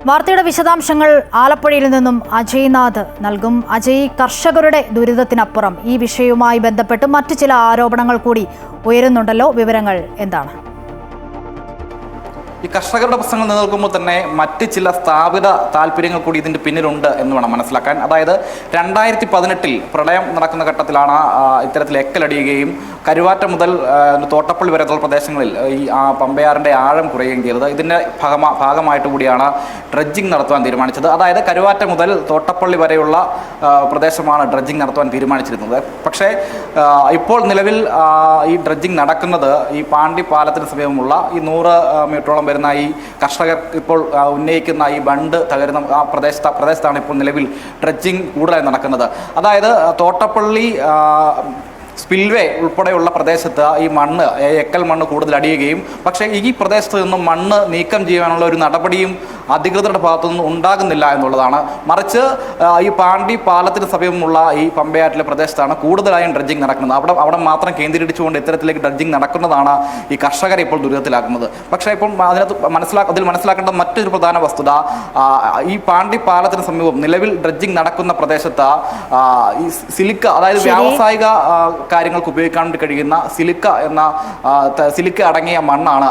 വാർത്തയുടെ വിശദാംശങ്ങൾ ആലപ്പുഴയിൽ നിന്നും അജയ്നാഥ് നൽകും. അജയ്, കർഷകരുടെ ദുരിതത്തിനപ്പുറം ഈ വിഷയവുമായി ബന്ധപ്പെട്ട് മറ്റു ചില ആരോപണങ്ങൾ കൂടി ഉയരുന്നുണ്ടല്ലോ, വിവരങ്ങൾ എന്താണ്? ഈ കർഷകരുടെ പ്രശ്നങ്ങൾ നിലനിൽക്കുമ്പോൾ തന്നെ മറ്റ് ചില സ്ഥാപിത താല്പര്യങ്ങൾ കൂടി ഇതിൻ്റെ പിന്നിലുണ്ട് എന്ന് വേണം മനസ്സിലാക്കാൻ. അതായത് 2018 പ്രളയം നടക്കുന്ന ഘട്ടത്തിലാണ് ഇത്തരത്തിൽ എക്കലടിയുകയും കരുവാറ്റ മുതൽ തോട്ടപ്പള്ളി വരെയുള്ള പ്രദേശങ്ങളിൽ ഈ പമ്പയാറിൻ്റെ ആഴം കുറയുകയും ചെയ്തത്. ഇതിൻ്റെ ഭാഗമായിട്ട് കൂടിയാണ് ഡ്രഡ്ജിംഗ് നടത്തുവാൻ തീരുമാനിച്ചത്. അതായത് കരുവാറ്റ മുതൽ തോട്ടപ്പള്ളി വരെയുള്ള പ്രദേശമാണ് ഡ്രഡ്ജിംഗ് നടത്തുവാൻ തീരുമാനിച്ചിരുന്നത്. പക്ഷേ ഇപ്പോൾ നിലവിൽ ഈ ഡ്രഡ്ജിംഗ് നടക്കുന്നത് ഈ പാണ്ടി പാലത്തിന് സമീപമുള്ള ഈ 100 മീറ്ററോളം വരുന്ന ഈ കർഷകർ ഇപ്പോൾ ഉന്നയിക്കുന്ന ഈ ബണ്ട് തകരുന്ന ആ പ്രദേശത്താണ് ഇപ്പോൾ നിലവിൽ ഡ്രഡ്ജിംഗ് കൂടുതലായി നടക്കുന്നത്. അതായത് തോട്ടപ്പള്ളി സ്പിൽവേ ഉൾപ്പെടെയുള്ള പ്രദേശത്ത് ഈ എക്കൽ മണ്ണ് കൂടുതൽ അടിയുകയും പക്ഷേ ഈ പ്രദേശത്ത് നിന്നും മണ്ണ് നീക്കം ചെയ്യാനുള്ള ഒരു നടപടിയും അധികൃതരുടെ ഭാഗത്തുനിന്നും ഉണ്ടാകുന്നില്ല എന്നുള്ളതാണ്. മറിച്ച് ഈ പാണ്ടി പാലത്തിന് സമീപമുള്ള ഈ പമ്പയാറ്റിലെ പ്രദേശത്താണ് കൂടുതലായും ഡ്രഡ്ജിംഗ് നടക്കുന്നത്. അവിടെ മാത്രം കേന്ദ്രീകരിച്ചുകൊണ്ട് ഇത്തരത്തിലേക്ക് ഡ്രഡ്ജിംഗ് നടക്കുന്നതാണ് ഈ കർഷകരെ ഇപ്പോൾ ദുരിതത്തിലാക്കുന്നത്. പക്ഷേ ഇപ്പോൾ അതിൽ മനസ്സിലാക്കേണ്ട മറ്റൊരു പ്രധാന വസ്തുത, ഈ പാണ്ടി പാലത്തിന് സമീപം നിലവിൽ ഡ്രഡ്ജിംഗ് നടക്കുന്ന പ്രദേശത്ത് ഈ സിലിക്ക, അതായത് വ്യാവസായിക കാര്യങ്ങൾക്ക് ഉപയോഗിക്കാൻ വേണ്ടി കഴിയുന്ന സിലിക്ക അടങ്ങിയ മണ്ണാണ്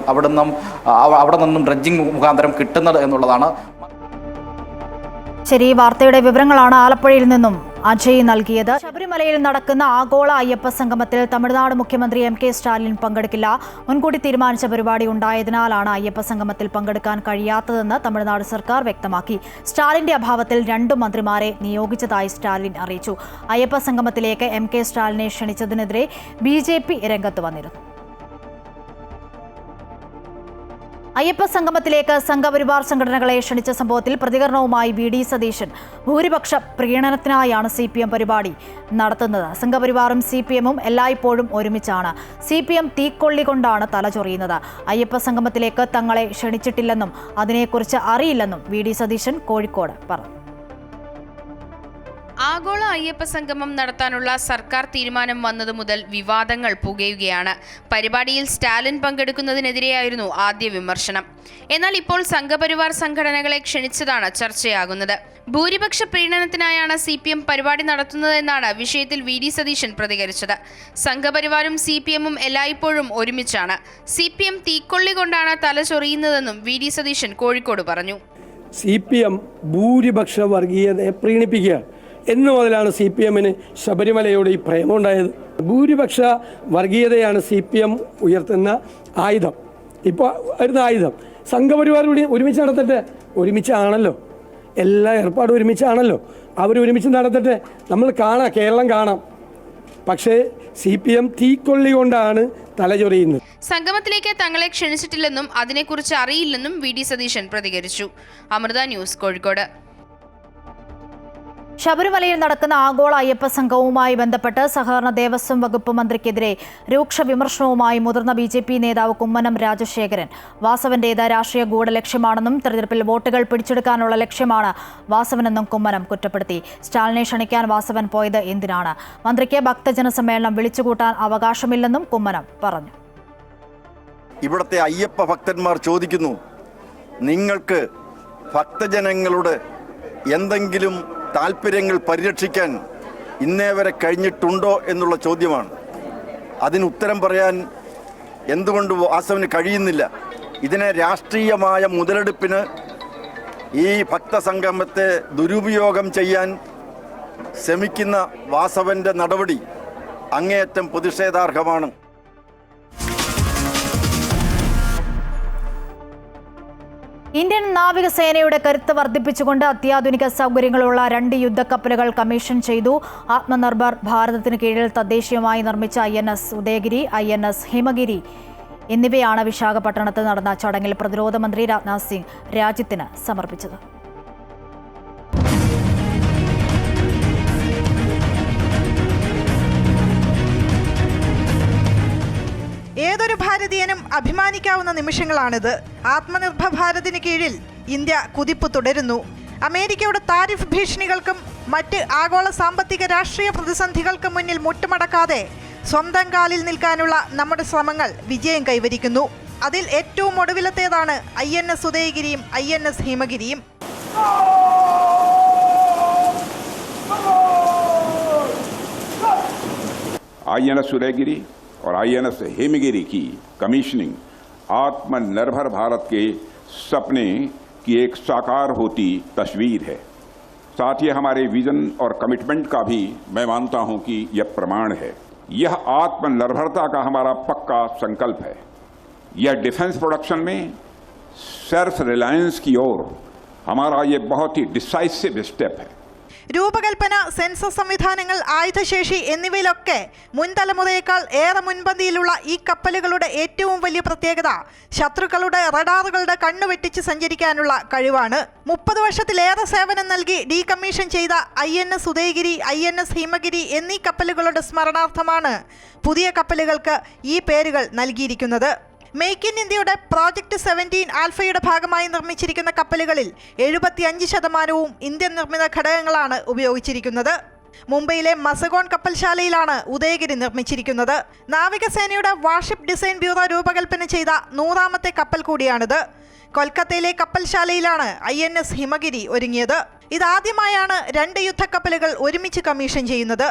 അവിടെ നിന്നും ഡ്രഡ്ജിംഗ് മുഖാന്തരം കിട്ടുന്നത് എന്നുള്ളതാണ്. ശരി, വാർത്തയുടെ വിവരങ്ങളാണ് ആലപ്പുഴയിൽ നിന്നും അജയ് നൽകിയത്. ശബരിമലയിൽ നടക്കുന്ന ആഗോള അയ്യപ്പ സംഗമത്തിൽ തമിഴ്നാട് മുഖ്യമന്ത്രി എം കെ സ്റ്റാലിൻ പങ്കെടുക്കില്ല. മുൻകൂട്ടി തീരുമാനിച്ച പരിപാടി ഉണ്ടായതിനാലാണ് അയ്യപ്പ സംഗമത്തിൽ പങ്കെടുക്കാൻ കഴിയാത്തതെന്ന് തമിഴ്നാട് സർക്കാർ വ്യക്തമാക്കി. സ്റ്റാലിന്റെ അഭാവത്തിൽ 2 മന്ത്രിമാരെ നിയോഗിച്ചതായി സ്റ്റാലിൻ അറിയിച്ചു. അയ്യപ്പ സംഗമത്തിലേക്ക് എം കെ സ്റ്റാലിനെ ക്ഷണിച്ചതിനെതിരെ BJP രംഗത്ത് വന്നിരുന്നു. അയ്യപ്പ സംഗമത്തിലേക്ക് സംഘപരിവാർ സംഘടനകളെ ക്ഷണിച്ച സംഭവത്തിൽ പ്രതികരണവുമായി VD സതീശൻ. ഭൂരിപക്ഷ പ്രീണനത്തിനായാണ് CPM പരിപാടി നടത്തുന്നത്. സംഘപരിവാറും CPM-ഉം എല്ലായ്പ്പോഴും ഒരുമിച്ചാണ്. CPM തീക്കൊള്ളി കൊണ്ടാണ് തലചൊറിയുന്നത്. അയ്യപ്പ സംഗമത്തിലേക്ക് തങ്ങളെ ക്ഷണിച്ചിട്ടില്ലെന്നും അതിനെക്കുറിച്ച് അറിയില്ലെന്നും VD സതീശൻ കോഴിക്കോട് പറഞ്ഞു. ആഗോള അയ്യപ്പ സംഗമം നടത്താനുള്ള സർക്കാർ തീരുമാനം വന്നതു മുതൽ വിവാദങ്ങൾ പുകയുകയാണ്. പരിപാടിയിൽ സ്റ്റാലിൻ പങ്കെടുക്കുന്നതിനെതിരെയായിരുന്നു ആദ്യ വിമർശനം. എന്നാൽ ഇപ്പോൾ സംഘപരിവാർ സംഘടനകളെ ക്ഷണിച്ചതാണ് ചർച്ചയാകുന്നത്. ഭൂരിപക്ഷ പ്രീണനത്തിനായാണ് CPM പരിപാടി നടത്തുന്നതെന്നാണ് വിഷയത്തിൽ VD സതീശൻ പ്രതികരിച്ചത്. സംഘപരിവാറും CPM-ഉം എല്ലായ്പ്പോഴും ഒരുമിച്ചാണ്. CPM തീക്കൊള്ളി കൊണ്ടാണ് തലചൊറിയുന്നതെന്നും VD സതീശൻ കോഴിക്കോട് പറഞ്ഞു. CPM ഭൂരിപക്ഷ വർഗീയതയെ പ്രീണിപ്പിക്കുക എന്നു മുതലാണ് CPM-ന് ശബരിമലയോട് ഈ പ്രേമമുണ്ടായത്. ഭൂരിപക്ഷ വർഗീയതയാണ് CPM ഉയർത്തുന്ന ആയുധം. ഇപ്പോൾ വരുന്ന ആയുധം സംഘപരിവാർ ഒരുമിച്ച് നടത്തട്ടെ. ഒരുമിച്ചാണല്ലോ, എല്ലാ ഏർപ്പാടും ഒരുമിച്ചാണല്ലോ. ഒരുമിച്ച് നടത്തട്ടെ. നമ്മൾ കാണാം, കേരളം കാണാം. പക്ഷേ CPM തീക്കൊള്ളി കൊണ്ടാണ് തലചൊറിയുന്നത്. സംഗമത്തിലേക്ക് തങ്ങളെ ക്ഷണിച്ചിട്ടില്ലെന്നും അതിനെക്കുറിച്ച് അറിയില്ലെന്നും VD സതീശൻ പ്രതികരിച്ചു. അമൃത ന്യൂസ്, കോഴിക്കോട്. ശബരിമലയിൽ നടക്കുന്ന ആഗോള അയ്യപ്പ സംഘവുമായി ബന്ധപ്പെട്ട് സഹകരണ ദേവസ്വം വകുപ്പ് മന്ത്രിക്കെതിരെ രൂക്ഷ വിമർശനവുമായി മുതിർന്ന BJP നേതാവ് കുമ്മനം രാജശേഖരൻ. വാസവന്റേത് രാഷ്ട്രീയ ഗൂഢലക്ഷ്യമാണെന്നും തെരഞ്ഞെടുപ്പിൽ വോട്ടുകൾ പിടിച്ചെടുക്കാനുള്ള ലക്ഷ്യമാണ് വാസവനെന്നും കുമ്മനം കുറ്റപ്പെടുത്തി. സ്റ്റാലിനെ ക്ഷണിക്കാൻ വാസവൻ പോയത് എന്തിനാണ്? മന്ത്രിക്ക് ഭക്തജന സമ്മേളനം വിളിച്ചുകൂട്ടാൻ അവകാശമില്ലെന്നും കുമ്മനം പറഞ്ഞു. ഇവിടുത്തെ അയ്യപ്പ ഭക്തന്മാർ ചോദിക്കുന്നു, നിങ്ങൾക്ക് ഭക്തജനങ്ങളുടെ എന്തെങ്കിലും താല്പര്യങ്ങൾ പരിരക്ഷിക്കാൻ ഇന്നേ വരെ കഴിഞ്ഞിട്ടുണ്ടോ എന്നുള്ള ചോദ്യമാണ്. അതിന് ഉത്തരം പറയാൻ എന്തുകൊണ്ട് വാസവന് കഴിയുന്നില്ല? ഇതിനെ രാഷ്ട്രീയമായ മുതലെടുപ്പിന് ഈ ഭക്തസംഗമത്തെ ദുരുപയോഗം ചെയ്യാൻ ശ്രമിക്കുന്ന വാസവന്റെ നടപടി അങ്ങേയറ്റം പ്രതിഷേധാർഹമാണ്. ഇന്ത്യൻ നാവികസേനയുടെ കരുത്ത് വർദ്ധിപ്പിച്ചുകൊണ്ട് അത്യാധുനിക സൗകര്യങ്ങളുള്ള 2 യുദ്ധക്കപ്പലുകൾ കമ്മീഷൻ ചെയ്തു. ആത്മനിർഭർ ഭാരതത്തിന് കീഴിൽ തദ്ദേശീയമായി നിർമ്മിച്ച INS ഉദയഗിരി, INS ഹിമഗിരി എന്നിവയാണ് വിശാഖപട്ടണത്ത് നടന്ന ചടങ്ങിൽ പ്രതിരോധ മന്ത്രി രാജ്നാഥ് സിംഗ് രാജ്യത്തിന് സമർപ്പിച്ചത്. ഏതൊരു ഭാരതീയനും അഭിമാനിക്കാവുന്ന നിമിഷങ്ങളാണിത്. ആത്മനിർഭർ ഭാരതിന് കീഴിൽ ഇന്ത്യ കുതിപ്പ് തുടരുന്നു. അമേരിക്കയുടെ താരിഫ് ഭീഷണികൾക്കും മറ്റ് ആഗോള സാമ്പത്തിക രാഷ്ട്രീയ പ്രതിസന്ധികൾക്കും മുന്നിൽ മുട്ടുമടക്കാതെ സ്വന്തം കാലിൽ നിൽക്കാനുള്ള നമ്മുടെ ശ്രമങ്ങൾ വിജയം കൈവരിക്കുന്നു. അതിൽ ഏറ്റവും ഒടുവിലത്തേതാണ് INS ഉദയഗിരിയും INS ഹിമഗിരിയും. INS उदयगिरी और INS हिमगिरी की कमीशनिंग आत्मनिर्भर भारत के सपने की एक साकार होती तस्वीर है. साथ ही हमारे विजन और कमिटमेंट का भी मैं मानता हूं कि यह प्रमाण है. यह आत्मनिर्भरता का हमारा पक्का संकल्प है. यह डिफेंस प्रोडक्शन में सेल्फ रिलायंस की ओर हमारा ये बहुत ही डिसाइसिव स्टेप है. രൂപകൽപ്പന, സെൻസർ സംവിധാനങ്ങൾ, ആയുധശേഷി എന്നിവയിലൊക്കെ മുൻ തലമുറയേക്കാൾ ഏറെ മുൻപന്തിയിലുള്ള ഈ കപ്പലുകളുടെ ഏറ്റവും വലിയ പ്രത്യേകത ശത്രുക്കളുടെ റഡാറുകളുടെ കണ്ണുവെട്ടിച്ച് സഞ്ചരിക്കാനുള്ള കഴിവാണ്. 30 വർഷത്തിലേറെ സേവനം നൽകി ഡീകമ്മീഷൻ ചെയ്ത INS ഉദയഗിരി, INS ഹിമഗിരി എന്നീ കപ്പലുകളുടെ സ്മരണാർത്ഥമാണ് പുതിയ കപ്പലുകൾക്ക് ഈ പേരുകൾ നൽകിയിരിക്കുന്നത്. മേക്ക് ഇൻ ഇന്ത്യയുടെ പ്രോജക്റ്റ് 17 ആൽഫയുടെ ഭാഗമായി നിർമ്മിച്ചിരിക്കുന്ന കപ്പലുകളിൽ 75% ഇന്ത്യൻ നിർമ്മിത ഘടകങ്ങളാണ് ഉപയോഗിച്ചിരിക്കുന്നത്. മുംബൈയിലെ മസഗോൺ കപ്പൽശാലയിലാണ് ഉദയഗിരി നിർമ്മിച്ചിരിക്കുന്നത്. നാവികസേനയുടെ വാർഷിപ്പ് ഡിസൈൻ ബ്യൂറോ രൂപകൽപ്പന ചെയ്ത 100ാമത്തെ കപ്പൽ കൂടിയാണിത്. കൊൽക്കത്തയിലെ കപ്പൽശാലയിലാണ് INS ഹിമഗിരി ഒരുങ്ങിയത്. ഇതാദ്യമായാണ് 2 യുദ്ധക്കപ്പലുകൾ ഒരുമിച്ച് കമ്മീഷൻ ചെയ്യുന്നത്.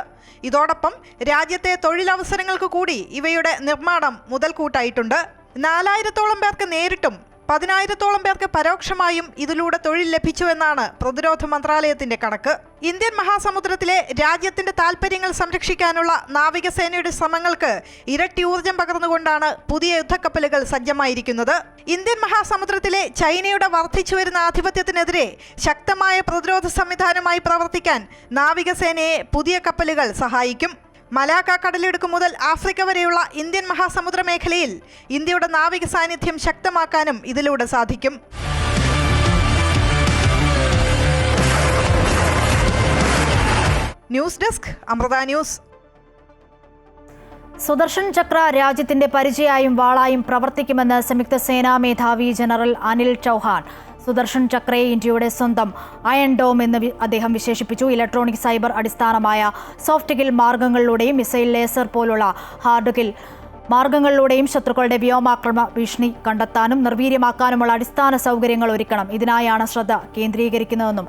ഇതോടൊപ്പം രാജ്യത്തെ തൊഴിലവസരങ്ങൾക്ക് കൂടി ഇവയുടെ നിർമ്മാണം മുതൽക്കൂട്ടായിട്ടുണ്ട്. 4000-ഓളം പേർക്ക് നേരിട്ടും 10,000-ഓളം പേർക്ക് പരോക്ഷമായും ഇതിലൂടെ തൊഴിൽ ലഭിച്ചുവെന്നാണ് പ്രതിരോധ മന്ത്രാലയത്തിന്റെ കണക്ക്. ഇന്ത്യൻ മഹാസമുദ്രത്തിലെ രാജ്യത്തിന്റെ താൽപര്യങ്ങൾ സംരക്ഷിക്കാനുള്ള നാവികസേനയുടെ ശ്രമങ്ങൾക്ക് ഇരട്ടി ഊർജം പകർന്നുകൊണ്ടാണ് പുതിയ യുദ്ധക്കപ്പലുകൾ സജ്ജമായിരിക്കുന്നത്. ഇന്ത്യൻ മഹാസമുദ്രത്തിലെ ചൈനയുടെ വർദ്ധിച്ചുവരുന്ന ആധിപത്യത്തിനെതിരെ ശക്തമായ പ്രതിരോധ സംവിധാനമായി പ്രവർത്തിക്കാൻ നാവികസേനയെ പുതിയ കപ്പലുകൾ സഹായിക്കും. മലാക്ക കടലിടുക്ക് മുതൽ ആഫ്രിക്ക വരെയുള്ള ഇന്ത്യൻ മഹാസമുദ്ര മേഖലയിൽ ഇന്ത്യയുടെ നാവിക സാന്നിധ്യം ശക്തമാക്കാനും ഇതിലൂടെ സാധിക്കും. News desk Amrita news. Sudarshan Chakra രാജ്യത്തിന്റെ പരിചയായും വാളായും പ്രവർത്തിക്കുമെന്ന് സംയുക്ത സേനാ മേധാവി ജനറൽ അനിൽ ചൗഹാൻ. സുദർശൻ ചക്രയെ ഇന്ത്യയുടെ സ്വന്തം അയൺ ഡോം എന്ന് അദ്ദേഹം വിശേഷിപ്പിച്ചു. ഇലക്ട്രോണിക് സൈബർ അടിസ്ഥാനമായ സോഫ്റ്റ് കിൽ മാർഗങ്ങളിലൂടെയും മിസൈൽ ലേസർ പോലുള്ള ഹാർഡ് കിൽ മാർഗങ്ങളിലൂടെയും ശത്രുക്കളുടെ വ്യോമാക്രമണ ഭീഷണി കണ്ടെത്താനും നിർവീര്യമാക്കാനുമുള്ള അടിസ്ഥാന സൗകര്യങ്ങൾ ഒരുക്കണം. ഇതിനായാണ് ശ്രദ്ധ കേന്ദ്രീകരിക്കുന്നതെന്നും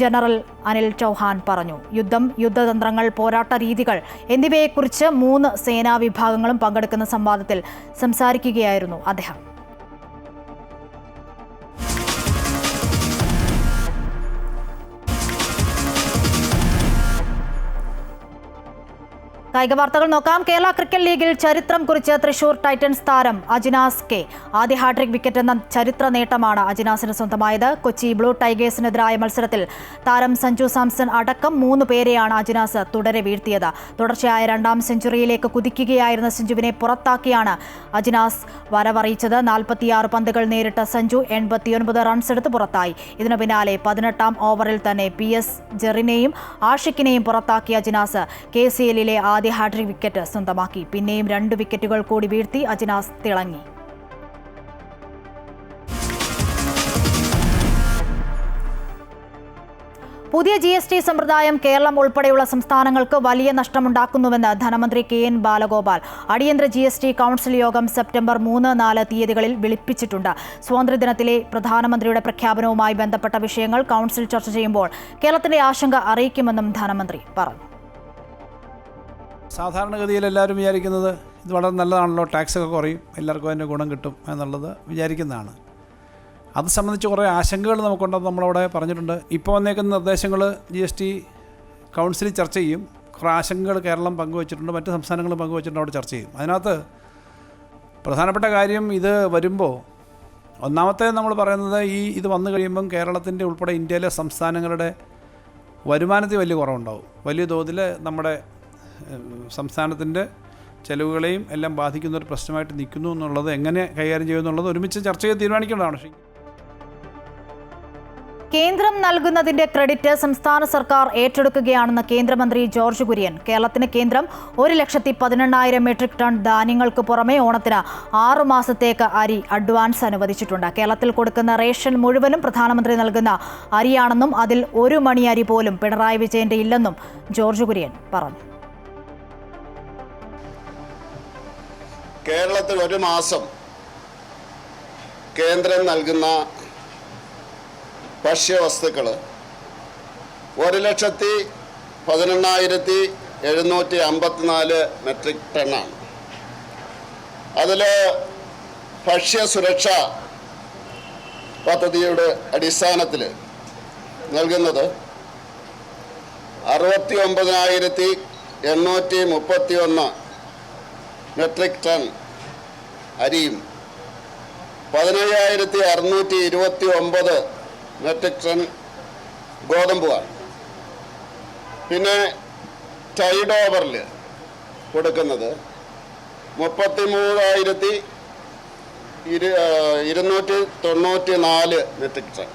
ജനറൽ അനിൽ ചൗഹാൻ പറഞ്ഞു. യുദ്ധം, യുദ്ധതന്ത്രങ്ങൾ, പോരാട്ട രീതികൾ എന്നിവയെക്കുറിച്ച് 3 സേനാ വിഭാഗങ്ങളും പങ്കെടുക്കുന്ന സംവാദത്തിൽ സംസാരിക്കുകയായിരുന്നു അദ്ദേഹം. കായിക വാർത്തകൾ നോക്കാം. കേരള ക്രിക്കറ്റ് ലീഗിൽ ചരിത്രം കുറിച്ച് തൃശൂർ ടൈറ്റൻസ് താരം അജിനാസ് കെ. ആദ്യ ഹാട്രിക് വിക്കറ്റ് എന്ന ചരിത്ര നേട്ടമാണ് അജിനാസിന് സ്വന്തമായത്. കൊച്ചി ബ്ലൂ ടൈഗേഴ്സിനെതിരായ മത്സരത്തിൽ താരം സഞ്ജു സാംസൺ അടക്കം 3 പേരെയാണ് അജിനാസ് തുടരെ വീഴ്ത്തിയത്. തുടർച്ചയായ 2ാം സെഞ്ചുറിയിലേക്ക് കുതിക്കുകയായിരുന്ന സഞ്ജുവിനെ പുറത്താക്കിയാണ് അജിനാസ് വരവറിയിച്ചത്. 46 പന്തുകൾ നേരിട്ട സഞ്ജു 89 റൺസ് എടുത്ത് പുറത്തായി. ഇതിനു പിന്നാലെ 18ാം ഓവറിൽ തന്നെ PS ജെറിനെയും ആഷിഖിനെയും പുറത്താക്കിയ അജിനാസ് KCLലെ ആദ്യ ഹാട്രിക് വിക്കറ്റ് സ്വന്തമാക്കി. പിന്നെയും 2 വിക്കറ്റുകൾ കൂടി വീഴ്ത്തി അജിനാസ് തിളങ്ങി. പുതിയ GST സമ്പ്രദായം കേരളം ഉൾപ്പെടെയുള്ള സംസ്ഥാനങ്ങൾക്ക് വലിയ നഷ്ടമുണ്ടാക്കുന്നുവെന്ന് ധനമന്ത്രി KN ബാലഗോപാൽ. അടിയന്തര GST കൗൺസിൽ യോഗം സെപ്റ്റംബർ 3, 4 തീയതികളിൽ വിളിപ്പിച്ചിട്ടുണ്ട്. സ്വാതന്ത്ര്യദിനത്തിലെ പ്രധാനമന്ത്രിയുടെ പ്രഖ്യാപനവുമായി ബന്ധപ്പെട്ട വിഷയങ്ങൾ കൗൺസിൽ ചർച്ച ചെയ്യുമ്പോൾ കേരളത്തിന്റെ ആശങ്ക അറിയിക്കുമെന്നും ധനമന്ത്രി പറഞ്ഞു. സാധാരണഗതിയിൽ എല്ലാവരും വിചാരിക്കുന്നത് ഇത് വളരെ നല്ലതാണല്ലോ, ടാക്സൊക്കെ കുറയും, എല്ലാവർക്കും അതിൻ്റെ ഗുണം കിട്ടും എന്നുള്ളത് വിചാരിക്കുന്നതാണ്. അത് സംബന്ധിച്ച് കുറേ ആശങ്കകൾ നമുക്കുണ്ടെന്ന് നമ്മളവിടെ പറഞ്ഞിട്ടുണ്ട്. ഇപ്പോൾ വന്നേക്കുന്ന നിർദ്ദേശങ്ങൾ GST കൗൺസിലിൽ ചർച്ച ചെയ്യും. കുറേ ആശങ്കകൾ കേരളം പങ്കുവച്ചിട്ടുണ്ട്, മറ്റ് സംസ്ഥാനങ്ങളും പങ്കുവച്ചിട്ടുണ്ട്, അവിടെ ചർച്ച ചെയ്യും. അതിനകത്ത് പ്രധാനപ്പെട്ട കാര്യം ഇത് വരുമ്പോൾ ഒന്നാമത്തെ നമ്മൾ പറയുന്നത് ഇത് വന്നു കഴിയുമ്പം കേരളത്തിൻ്റെ ഉൾപ്പെടെ ഇന്ത്യയിലെ സംസ്ഥാനങ്ങളുടെ വരുമാനത്തിൽ വലിയ കുറവുണ്ടാവും. വലിയ തോതിൽ നമ്മുടെ സംസ്ഥാനത്തിൻ്റെ ചെലവുകളെയും എല്ലാം ബാധിക്കുന്ന ഒരു പ്രശ്നമായിട്ട് നിൽക്കുന്നു എന്നുള്ളത് എങ്ങനെ കൈകാര്യം ചെയ്യുമെന്നുള്ളത് ഒരുമിച്ച് ചർച്ച ചെയ്ത് തീരുമാനിക്കേണ്ടതാണ്. കേന്ദ്രം നൽകുന്നതിന്റെ ക്രെഡിറ്റ് സംസ്ഥാന സർക്കാർ ഏറ്റെടുക്കുകയാണെന്ന് കേന്ദ്രമന്ത്രി ജോർജ് കുര്യൻ. കേരളത്തിന് കേന്ദ്രം 1,18,000 മെട്രിക് ടൺ ധാന്യങ്ങൾക്ക് പുറമെ ഓണത്തിന് 6 മാസത്തേക്ക് അരി അഡ്വാൻസ് അനുവദിച്ചിട്ടുണ്ട്. കേരളത്തിൽ കൊടുക്കുന്ന റേഷൻ മുഴുവനും പ്രധാനമന്ത്രി നൽകുന്ന അരിയാണെന്നും അതിൽ 1 മണി അരി പോലും പിണറായി വിജയന്റെ ഇല്ലെന്നും ജോർജ് കുര്യൻ പറഞ്ഞു. കേരളത്തിൽ 1 മാസം കേന്ദ്രം നൽകുന്ന ഭക്ഷ്യവസ്തുക്കൾ 1,18,754 മെട്രിക് ടണ്ണാണ്. അതിൽ ഭക്ഷ്യസുരക്ഷ പദ്ധതിയുടെ അടിസ്ഥാനത്തിൽ നൽകുന്നത് 69,831 മെട്രിക് ടൺ അരിയും 15,629 മെട്രിക് ടൺ ഗോതമ്പുമാണ്. പിന്നെ ടൈഡ് ഓവറിൽ കൊടുക്കുന്നത് 33,294 മെട്രിക് ടൺ.